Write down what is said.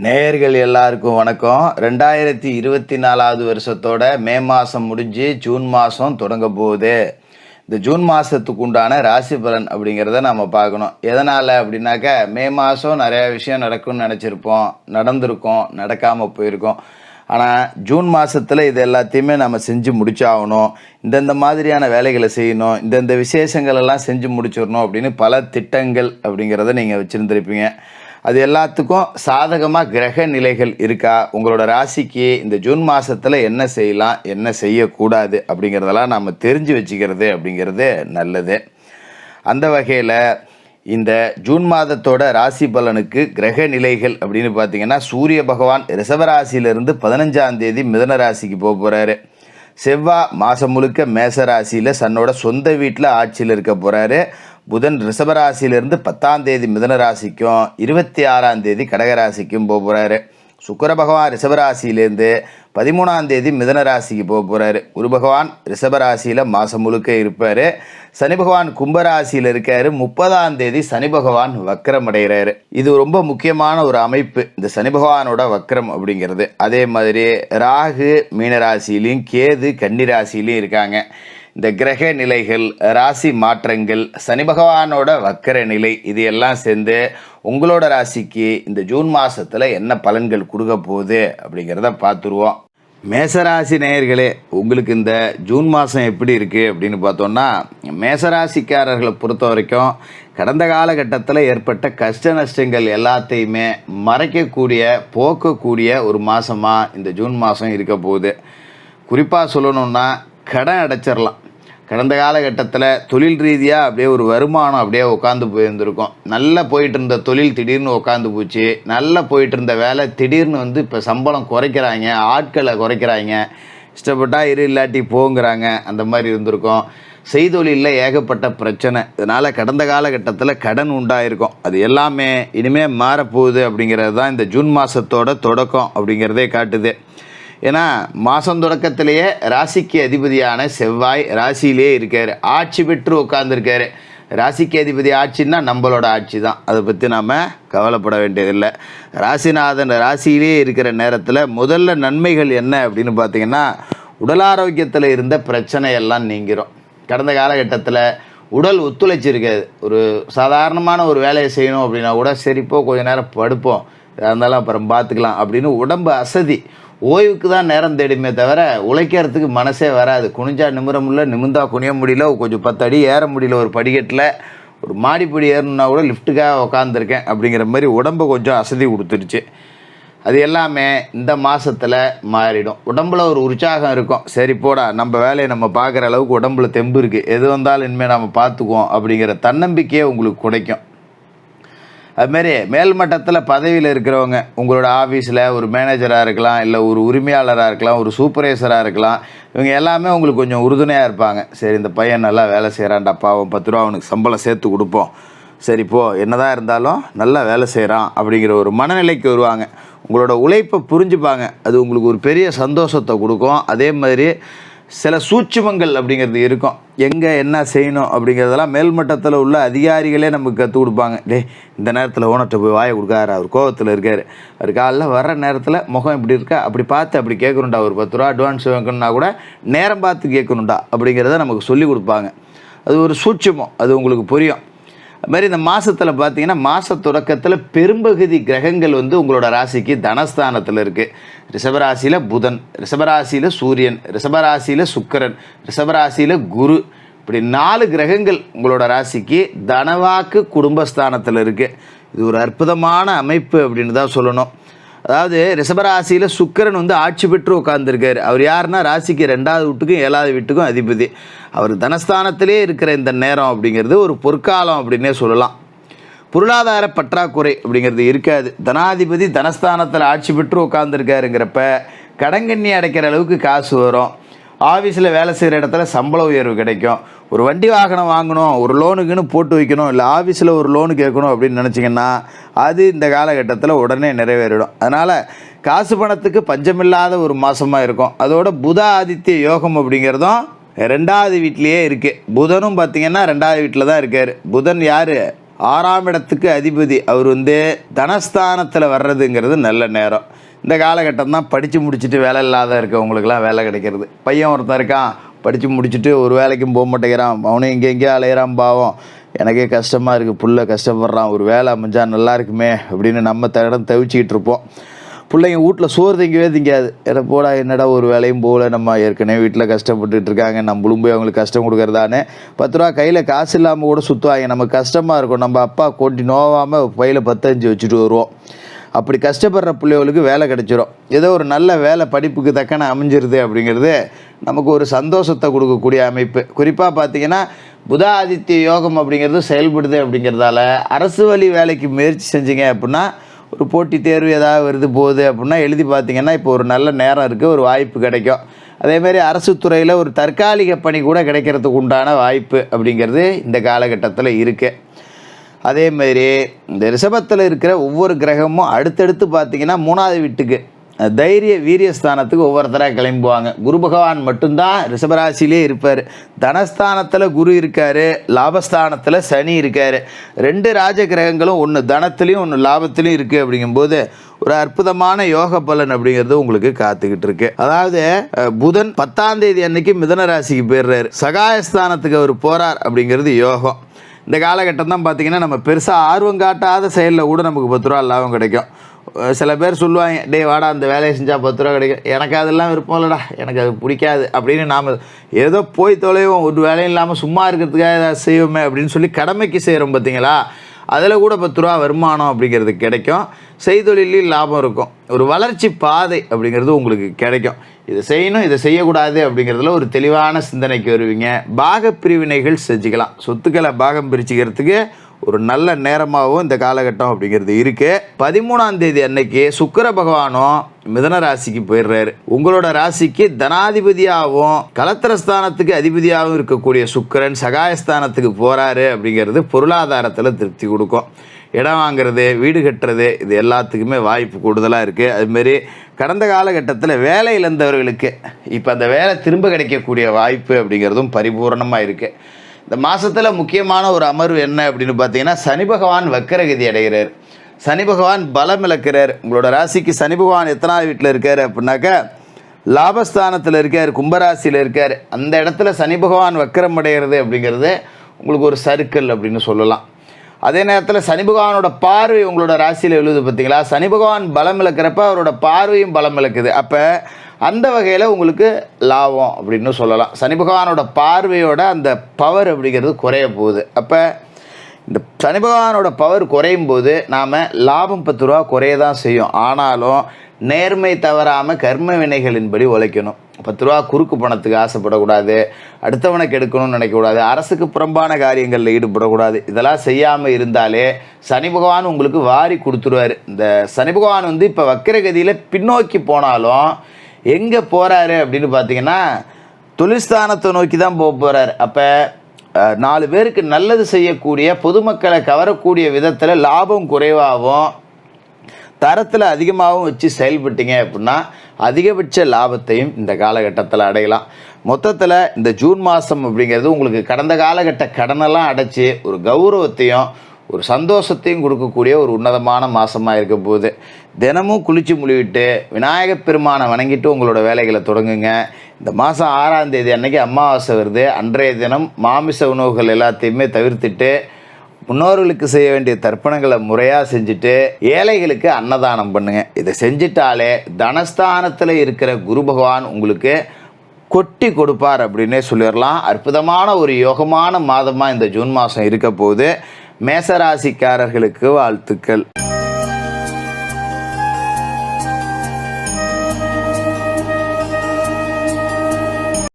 நேயர்கள் எல்லாருக்கும் வணக்கம். 2024வது வருஷத்தோட மே மாதம் முடிஞ்சு ஜூன் மாதம் தொடங்க போகுது. இந்த ஜூன் மாதத்துக்கு உண்டான ராசி பலன் அப்படிங்கிறத நம்ம பார்க்கணும். எதனால் அப்படின்னாக்கா, மே மாதம் நிறையா விஷயம் நடக்கும்னு நினச்சிருப்போம், நடந்திருக்கோம், நடக்காமல் போயிருக்கோம். ஆனால் ஜூன் மாதத்தில் இது எல்லாத்தையுமே நம்ம செஞ்சு முடிச்சாகணும், இந்தந்த மாதிரியான வேலைகளை செய்யணும், இந்தந்த விசேஷங்கள் எல்லாம் செஞ்சு முடிச்சிடணும் அப்படின்னு பல திட்டங்கள் அப்படிங்கிறத நீங்கள் வச்சுருந்துருப்பீங்க. அது எல்லாத்துக்கும் சாதகமாக கிரக நிலைகள் இருக்கா, உங்களோட ராசிக்கு இந்த ஜூன் மாதத்தில் என்ன செய்யலாம், என்ன செய்யக்கூடாது அப்படிங்கிறதெல்லாம் நம்ம தெரிஞ்சு வச்சுக்கிறது அப்படிங்கிறது நல்லது. அந்த வகையில் இந்த ஜூன் மாதத்தோட ராசி பலனுக்கு கிரக நிலைகள் அப்படின்னு பார்த்தீங்கன்னா, சூரிய பகவான் ரிஷபராசியிலிருந்து 15ஆம் தேதி மிதன ராசிக்கு போக போகிறாரு. செவ்வாய் மாதம் முழுக்க மேச ராசியில் தன்னோட சொந்த வீட்டில் ஆட்சியில் இருக்க போகிறாரு. புதன் ரிஷபராசியிலிருந்து 10ஆம் தேதி மிதன ராசிக்கும் 26ஆம் தேதி கடகராசிக்கும் போக போகிறாரு. சுக்கிர பகவான் ரிஷபராசியிலேருந்து 13ஆம் தேதி மிதன ராசிக்கு போக போகிறாரு. குரு பகவான் ரிஷபராசியில் மாதம் முழுக்க இருப்பார். சனி பகவான் கும்பராசியில் இருக்கார். 30ஆம் தேதி சனி பகவான் வக்கரம் அடைகிறாரு. இது ரொம்ப முக்கியமான ஒரு அமைப்பு, இந்த சனி பகவானோட வக்கரம் அப்படிங்கிறது. அதே மாதிரி ராகு மீனராசிலையும் கேது கன்னிராசிலையும் இருக்காங்க. இந்த கிரக நிலைகள், ராசி மாற்றங்கள், சனி பகவானோட வக்கர நிலை, இது எல்லாம் சேர்ந்து உங்களோட ராசிக்கு இந்த ஜூன் மாதத்தில் என்ன பலன்கள் கொடுக்க போகுது அப்படிங்கிறத பார்த்துருவோம். மேசராசி நேயர்களே, உங்களுக்கு இந்த ஜூன் மாதம் எப்படி இருக்குது அப்படின்னு பார்த்தோன்னா, மேசராசிக்காரர்களை பொறுத்த வரைக்கும் கடந்த காலகட்டத்தில் ஏற்பட்ட கஷ்ட நஷ்டங்கள் எல்லாத்தையுமே மறைக்கக்கூடிய, போக்கக்கூடிய ஒரு மாதமாக இந்த ஜூன் மாதம் இருக்க போகுது. குறிப்பாக சொல்லணுன்னா, கடன் அடைச்சிடலாம். கடந்த காலகட்டத்தில் தொழில் ரீதியாக அப்படியே ஒரு வருமானம் அப்படியே உட்காந்து போயிருந்துருக்கோம். நல்லா போயிட்டு இருந்த தொழில் திடீர்னு உட்காந்து போச்சு. நல்லா போயிட்டு இருந்த வேலை திடீர்னு இப்போ சம்பளம் குறைக்கிறாங்க, ஆட்களை குறைக்கிறாங்க, இஷ்டப்பட்டா இல்லாட்டி போங்கிறாங்க. அந்த மாதிரி இருந்திருக்கும். செய்தொழிலில் ஏகப்பட்ட பிரச்சனை. இதனால் கடந்த காலகட்டத்தில் கடன் உண்டாயிருக்கும். அது எல்லாமே இனிமேல் மாறப்போகுது அப்படிங்கிறது தான் இந்த ஜூன் மாதத்தோட தொடக்கம் அப்படிங்கிறதே காட்டுது. ஏன்னா மாதம் தொடக்கத்திலேயே ராசிக்கு அதிபதியான செவ்வாய் ராசியிலே இருக்கார், ஆட்சி பெற்று உட்காந்துருக்காரு. ராசிக்கு அதிபதி ஆட்சின்னா நம்மளோட ஆட்சி தான், அதை பற்றி நாம் கவலைப்பட வேண்டியதில்லை. ராசிநாதன் ராசியிலே இருக்கிற நேரத்தில் முதல்ல நன்மைகள் என்ன அப்படின்னு பார்த்திங்கன்னா, உடல் ஆரோக்கியத்தில் இருந்த பிரச்சனையெல்லாம் நீங்கிரும். கடந்த காலகட்டத்தில் உடல் ஒத்துழைச்சிருக்காது. ஒரு சாதாரணமான ஒரு வேலையை செய்யணும் அப்படின்னா கூட சரிப்போ கொஞ்சம் நேரம் படுப்போம், இருந்தாலும் அப்புறம் பார்த்துக்கலாம் அப்படின்னு உடம்பு அசதி, ஓய்வுக்கு தான் நேரம் தேடுமே தவிர உழைக்கிறதுக்கு மனசே வராது. குனிஞ்சா நிமிர முடியல, நிமிந்தா குனிய முடியல, கொஞ்சம் 10 அடி ஏற முடியல, ஒரு படிக்கட்டில் ஒரு மாடிப்படி ஏறணுன்னா கூட லிஃப்ட்டுக்காக உக்காந்துருக்கேன் அப்படிங்கிற மாதிரி உடம்பு கொஞ்சம் அசதி கொடுத்துருச்சு. அது எல்லாமே இந்த மாதத்தில் மாறிடும். உடம்புல ஒரு உற்சாகம் இருக்கும். சரி போடா, நம்ம வேலையை நம்ம பார்க்குற அளவுக்கு உடம்புல தெம்பு இருக்குது, எது வந்தாலும் இனிமேல் நம்ம பார்த்துக்குவோம் அப்படிங்கிற தன்னம்பிக்கையே உங்களுக்கு கிடைக்கும். அதுமாரி மேல்மட்டத்தில் பதவியில் இருக்கிறவங்க, உங்களோட ஆஃபீஸில் ஒரு மேனேஜராக இருக்கலாம், இல்லை ஒரு உரிமையாளராக இருக்கலாம், ஒரு சூப்பர்வைசராக இருக்கலாம், இவங்க எல்லாமே உங்களுக்கு கொஞ்சம் உறுதுணையாக இருப்பாங்க. சரி, இந்த பையன் நல்லா வேலை செய்கிறான்டா, பாவம் 10 ரூபா அவனுக்கு சம்பளம் சேர்த்து கொடுப்போம், சரி போ, என்னதான் இருந்தாலும் நல்லா வேலை செய்கிறான் அப்படிங்கிற ஒரு மனநிலைக்கு வருவாங்க. உங்களோட உழைப்பை புரிஞ்சுப்பாங்க. அது உங்களுக்கு ஒரு பெரிய சந்தோஷத்தை கொடுக்கும். அதே மாதிரி சில சூட்சுமங்கள் அப்படிங்கிறது இருக்கும். எங்கே என்ன செய்யணும் அப்படிங்கிறதெல்லாம் மேல்மட்டத்தில் உள்ள அதிகாரிகளே நமக்கு கற்றுக் கொடுப்பாங்க. இந்த நேரத்தில் ஓனர்கிட்ட போய் வாயை கொடுக்காரு, அவர் கோவத்தில் இருக்கார், அவர் காலைல வர்ற நேரத்தில் முகம் இப்படி இருக்கா, அப்படி பார்த்து அப்படி கேட்கணுண்டா, ஒரு 10 ரூபா அட்வான்ஸ் வைக்கணுன்னா கூட நேரம் பார்த்து கேட்கணுண்டா அப்படிங்கிறத நமக்கு சொல்லி கொடுப்பாங்க. அது ஒரு சூட்சுமம், அது உங்களுக்கு புரியும். அது மாதிரி இந்த மாதத்தில் பார்த்தீங்கன்னா, மாத தொடக்கத்தில் பெரும்பகுதி கிரகங்கள் உங்களோட ராசிக்கு தனஸ்தானத்தில் இருக்குது. ரிஷபராசியில் புதன், ரிஷபராசியில் சூரியன், ரிஷபராசியில் சுக்கிரன், ரிஷபராசியில் குரு, இப்படி 4 கிரகங்கள் உங்களோட ராசிக்கு தனவாக்கு குடும்பஸ்தானத்தில் இருக்குது. இது ஒரு அற்புதமான அமைப்பு அப்படின்னு தான் சொல்லணும். அதாவது ரிஷபராசியில் சுக்கிரன் ஆட்சி பெற்று உட்கார்ந்துருக்கார். அவர் யாருன்னா, ராசிக்கு 2வது வீட்டுக்கும் 7வது வீட்டுக்கும் அதிபதி. அவர் தனஸ்தானத்திலே இருக்கிற இந்த நேரம் அப்படிங்கிறது ஒரு பொற்காலம் அப்படின்னே சொல்லலாம். பொருளாதார பற்றாக்குறை அப்படிங்கிறது இருக்காது. தனாதிபதி தனஸ்தானத்தில் ஆட்சி பெற்று உட்கார்ந்துருக்காருங்கிறப்ப கடங்கண்ணி அடைக்கிற அளவுக்கு காசு வரும். ஆஃபீஸில் வேலை செய்கிற இடத்துல சம்பள உயர்வு கிடைக்கும். ஒரு வண்டி வாகனம் வாங்கணும், ஒரு லோனுக்குன்னு போட்டு வைக்கணும், இல்லை ஆஃபீஸில் ஒரு லோனு கேட்கணும் அப்படின்னு நினச்சிங்கன்னா அது இந்த காலகட்டத்தில் உடனே நிறைவேறிடும். அதனால் காசு பணத்துக்கு பஞ்சமில்லாத ஒரு மாதமாக இருக்கும். அதோட புத ஆதித்ய யோகம் அப்படிங்கிறதும் 2வது வீட்லேயே இருக்குது. புதனும் பார்த்திங்கன்னா 2வது வீட்டில் தான் இருக்கார். புதன் யார்? 6ஆம் இடத்துக்கு அதிபதி அவர் வந்து தனஸ்தானத்தில் வர்றதுங்கிறது நல்ல நேரம். இந்த காலகட்டம் தான் படித்து முடிச்சுட்டு வேலை இல்லாத இருக்கவங்களுக்கெல்லாம் வேலை கிடைக்கிறது. பையன் ஒருத்தன் இருக்கான், படித்து முடிச்சுட்டு ஒரு வேலைக்கும் போக மாட்டேங்கிறான், அவனும் எங்கெங்கேயோ அலையிறான், பாவம் எனக்கே கஷ்டமாக இருக்குது, புள்ள கஷ்டப்படுறான், ஒரு வேலை அமைஞ்சா நல்லா இருக்குமே அப்படின்னு நம்ம தவிச்சிக்கிட்டு இருப்போம். பிள்ளைங்க வீட்டில் சோறு திங்கவே திங்காது. எதை போடா என்னடா ஒரு வேலையும் போகல, நம்ம ஏற்கனவே வீட்டில் கஷ்டப்பட்டுட்டு இருக்காங்க, நம்மளும் போய் அவங்களுக்கு கஷ்டம் கொடுக்குறதானே 10 ரூபா கையில் காசு இல்லாமல் கூட சுற்றுவாங்க. நமக்கு கஷ்டமாக இருக்கும். நம்ம அப்பா கொட்டி நோவாமல் பையில் 10-5 வச்சுட்டு வருவோம். அப்படி கஷ்டப்படுற பிள்ளைகளுக்கு வேலை கிடைச்சிரும். ஏதோ ஒரு நல்ல வேலை படிப்புக்கு தக்கன அமைஞ்சிருது அப்படிங்கிறது நமக்கு ஒரு சந்தோஷத்தை கொடுக்கக்கூடிய அமைப்பு. குறிப்பாக பார்த்திங்கன்னா புத ஆதித்ய யோகம் அப்படிங்கிறது செயல்படுது. அப்படிங்கிறதால அரசு வழி வேலைக்கு முயற்சி செஞ்சீங்க அப்படின்னா, ஒரு போட்டித் தேர்வு ஏதாவது வருது போகுது அப்படின்னா எழுதி பார்த்திங்கன்னா இப்போ ஒரு நல்ல நேரம் இருக்குது, ஒரு வாய்ப்பு கிடைக்கும். அதேமாதிரி அரசு துறையில் ஒரு தற்காலிக பணி கூட கிடைக்கிறதுக்கு உண்டான வாய்ப்பு அப்படிங்கிறது இந்த காலகட்டத்தில் இருக்குது. அதேமாதிரி இந்த ரிஷபத்தில் இருக்கிற ஒவ்வொரு கிரகமும் அடுத்தடுத்து பார்த்திங்கன்னா 3ஆவது வீட்டுக்கு தைரிய வீரியஸ்தானத்துக்கு ஒவ்வொருத்தராக கிளம்புவாங்க. குரு பகவான் மட்டும்தான் ரிஷபராசிலே இருப்பார். தனஸ்தானத்தில் குரு இருக்கார், லாபஸ்தானத்தில் சனி இருக்கார். 2 ராஜ கிரகங்களும் ஒன்று தனத்துலேயும் ஒன்று லாபத்துலேயும் இருக்குது. அப்படிங்கும்போது ஒரு அற்புதமான யோக பலன் அப்படிங்கிறது உங்களுக்கு காத்துக்கிட்டு இருக்கு. அதாவது புதன் 10ஆம் தேதி அன்னைக்கு மிதுன ராசிக்கு போயிடுறாரு, சகாயஸ்தானத்துக்கு அவர் போகிறார் அப்படிங்கிறது யோகம். இந்த காலகட்டம் தான் பார்த்திங்கன்னா நம்ம பெருசாக ஆர்வம் காட்டாத செயலில் கூட நமக்கு 10 ரூபா லாபம் கிடைக்கும். சில பேர் சொல்லுவாங்க, டே வாடா அந்த வேலையை செஞ்சால் 10 ரூபா கிடைக்கும், எனக்கு அதெல்லாம் விருப்பம் இல்லைடா, எனக்கு அது பிடிக்காது அப்படின்னு நாம் ஏதோ போய் தொலைவோம், ஒரு வேலையும் இல்லாமல் சும்மா இருக்கிறதுக்காக ஏதாவது செய்வோமே அப்படின்னு சொல்லி கடமைக்கு செய்கிறோம் பார்த்தீங்களா, அதில் கூட 10 ரூபா வருமானம் அப்படிங்கிறது கிடைக்கும். செய்தொழிலில் லாபம் இருக்கும். ஒரு வளர்ச்சி பாதை அப்படிங்கிறது உங்களுக்கு கிடைக்கும். இதை செய்யணும், இதை செய்யக்கூடாது அப்படிங்கிறதுல ஒரு தெளிவான சிந்தனைக்கு வருவீங்க. பாக பிரிவினைகள் செஞ்சுக்கலாம். சொத்துக்களை பாகம் பிரிச்சுக்கிறதுக்கு ஒரு நல்ல நேரமாகவும் இந்த காலகட்டம் அப்படிங்கிறது இருக்குது. 13ஆம் தேதி அன்னைக்கு சுக்கிர பகவானும் மிதுன ராசிக்கு போயிடுறாரு. உங்களோட ராசிக்கு தனாதிபதியாகவும் கலத்திரஸ்தானத்துக்கு அதிபதியாகவும் இருக்கக்கூடிய சுக்கிரன் சகாயஸ்தானத்துக்கு போகிறாரு அப்படிங்கிறது பொருளாதாரத்தில் திருப்தி கொடுக்கும். இடம் வாங்கிறது, வீடு கட்டுறது, இது எல்லாத்துக்குமே வாய்ப்பு கூடுதலாக இருக்குது. அதுமாரி கடந்த காலகட்டத்தில் வேலை இழந்தவர்களுக்கு இப்போ அந்த வேலை திரும்ப கிடைக்கக்கூடிய வாய்ப்பு அப்படிங்கிறதும் பரிபூர்ணமாக இருக்குது. இந்த மாதத்தில் முக்கியமான ஒரு அமர்வு என்ன அப்படின்னு பார்த்தீங்கன்னா, சனி பகவான் வக்கரகதி அடைகிறார். சனி பகவான் பலம் இழக்கிறார். உங்களோட ராசிக்கு சனி பகவான் எத்தனாவது வீட்டில் இருக்கார் அப்படின்னாக்கா லாபஸ்தானத்தில் இருக்கார், கும்பராசியில் இருக்கார். அந்த இடத்துல சனி பகவான் வக்கரம் அடைகிறது அப்படிங்கிறது உங்களுக்கு ஒரு சர்க்கிள் அப்படின்னு சொல்லலாம். அதே நேரத்தில் சனி பகவானோட பார்வை உங்களோட ராசியில் எழுது பார்த்தீங்களா, சனி பகவான் பலம் இழக்கிறப்ப அவரோட பார்வையும் பலம் இழக்குது. அப்போ அந்த வகையில் உங்களுக்கு லாபம் அப்படின்னு சொல்லலாம். சனி பகவானோட பார்வையோட அந்த பவர் அப்படிங்கிறது குறைய போகுது. அப்போ இந்த சனி பகவானோட பவர் குறையும் போது நாம் லாபம் 10 ரூபா குறைய தான் செய்யும். ஆனாலும் நேர்மை தவறாமல் கர்ம வினைகளின்படி உழைக்கணும். 10 ரூபா குறுக்கு பணத்துக்கு ஆசைப்படக்கூடாது, அடுத்தவனுக்கு எடுக்கணும்னு நினைக்கக்கூடாது, அரசுக்கு புறம்பான காரியங்களில் ஈடுபடக்கூடாது. இதெல்லாம் செய்யாமல் இருந்தாலே சனி பகவான் உங்களுக்கு வாரி கொடுத்துருவார். இந்த சனி பகவான் வந்து இப்போ வக்கரகதியில் பின்னோக்கி போனாலும் எங்கே போகிறாரு அப்படின்னு பார்த்தீங்கன்னா தொழில்ஸ்தானத்தை நோக்கி தான் போக போகிறார். அப்போ 4 பேருக்கு நல்லது செய்யக்கூடிய, பொதுமக்களை கவரக்கூடிய விதத்தில் லாபம் குறைவாகவும் தரத்தில் அதிகமாகவும் வச்சு செயல்பட்டீங்க அப்படின்னா அதிகபட்ச லாபத்தையும் இந்த காலகட்டத்தில் அடையலாம். மொத்தத்தில் இந்த ஜூன் மாதம் அப்படிங்கிறது உங்களுக்கு கடந்த காலகட்ட கடனெல்லாம் அடைச்சி ஒரு கௌரவத்தையும் ஒரு சந்தோஷத்தையும் கொடுக்கக்கூடிய ஒரு உன்னதமான மாதமாக இருக்க போகுது. தினமும் குளித்து முழுவிட்டு விநாயகப் பெருமானை வணங்கிட்டு உங்களோட வேலைகளை தொடங்குங்க. இந்த மாதம் 6ஆம் தேதி அன்னைக்கு அமாவாசை வருது. அன்றைய தினம் மாமிச உணவுகள் எல்லாத்தையுமே தவிர்த்துட்டு முன்னோர்களுக்கு செய்ய வேண்டிய தர்ப்பணங்களை முறையாக செஞ்சுட்டு ஏழைகளுக்கு அன்னதானம் பண்ணுங்க. இதை செஞ்சிட்டாலே தனஸ்தானத்தில் இருக்கிற குரு பகவான் உங்களுக்கு கொட்டி கொடுப்பார் அப்படின்னே சொல்லிடலாம். அற்புதமான ஒரு யோகமான மாதமாக இந்த ஜூன் மாதம் இருக்க போது மேசராசிக்காரர்களுக்கு வாழ்த்துக்கள்.